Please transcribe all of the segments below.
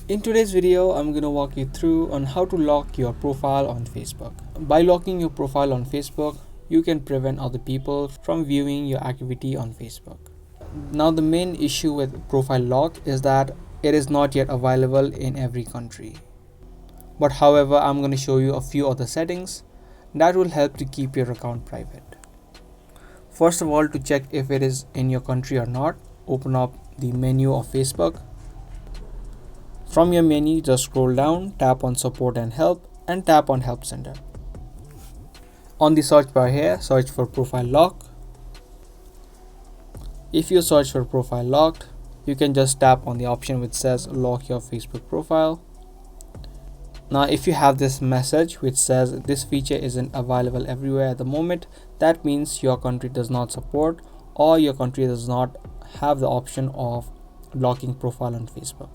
In today's video, I'm going to walk you through on how to lock your profile on Facebook. By locking your profile on Facebook, you can prevent other people from viewing your activity on Facebook. Now, the main issue with profile lock is that it is not yet available in every country. But however, I'm going to show you a few other settings that will help to keep your account private. First of all, to check if it is in your country or not, open up the menu of Facebook. From your menu, just scroll down, tap on support and help, and tap on help center. On the search bar here, search for profile lock. If you search for profile locked, you can just tap on the option which says lock your Facebook profile. Now, if you have this message which says this feature isn't available everywhere at the moment, that means your country does not support or your country does not have the option of locking profile on Facebook.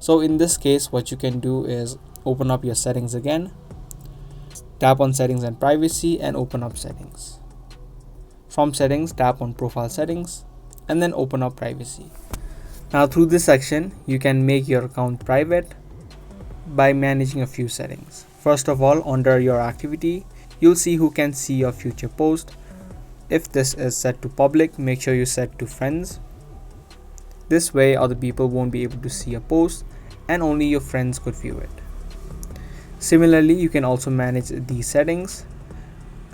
So in this case, what you can do is open up your settings again, tap on settings and privacy and open up settings. From settings, tap on profile settings and then open up privacy. Now through this section, you can make your account private by managing a few settings. First of all, under your activity, you'll see who can see your future post. If this is set to public, make sure you set to friends. This way, other people won't be able to see a post and only your friends could view it. Similarly, you can also manage these settings.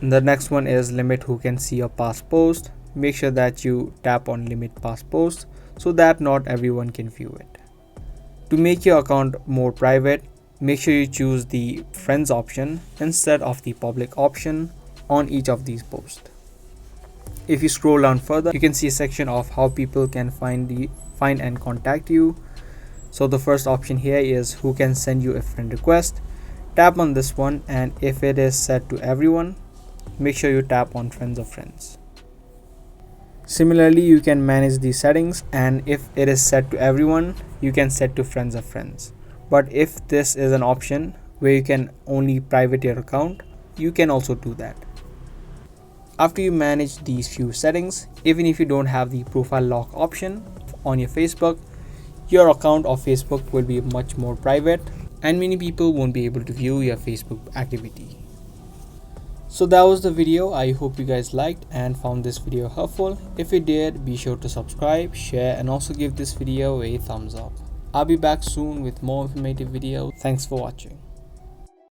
And the next one is limit who can see your past post. Make sure that you tap on limit past posts so that not everyone can view it. To make your account more private, make sure you choose the friends option instead of the public option on each of these posts. If you scroll down further, you can see a section of how people can find and contact you. So the first option here is who can send you a friend request. Tap on this one, and if it is set to everyone, make sure you tap on friends of friends. Similarly, you can manage these settings, and if it is set to everyone, you can set to friends of friends. But if this is an option where you can only private your account, you can also do that. After you manage these few settings, even if you don't have the profile lock option on your Facebook, your account of Facebook will be much more private and many people won't be able to view your Facebook activity. So that was the video. I hope you guys liked and found this video helpful. If you did, be sure to subscribe, share, and also give this video a thumbs up. I'll be back soon with more informative videos. Thanks for watching.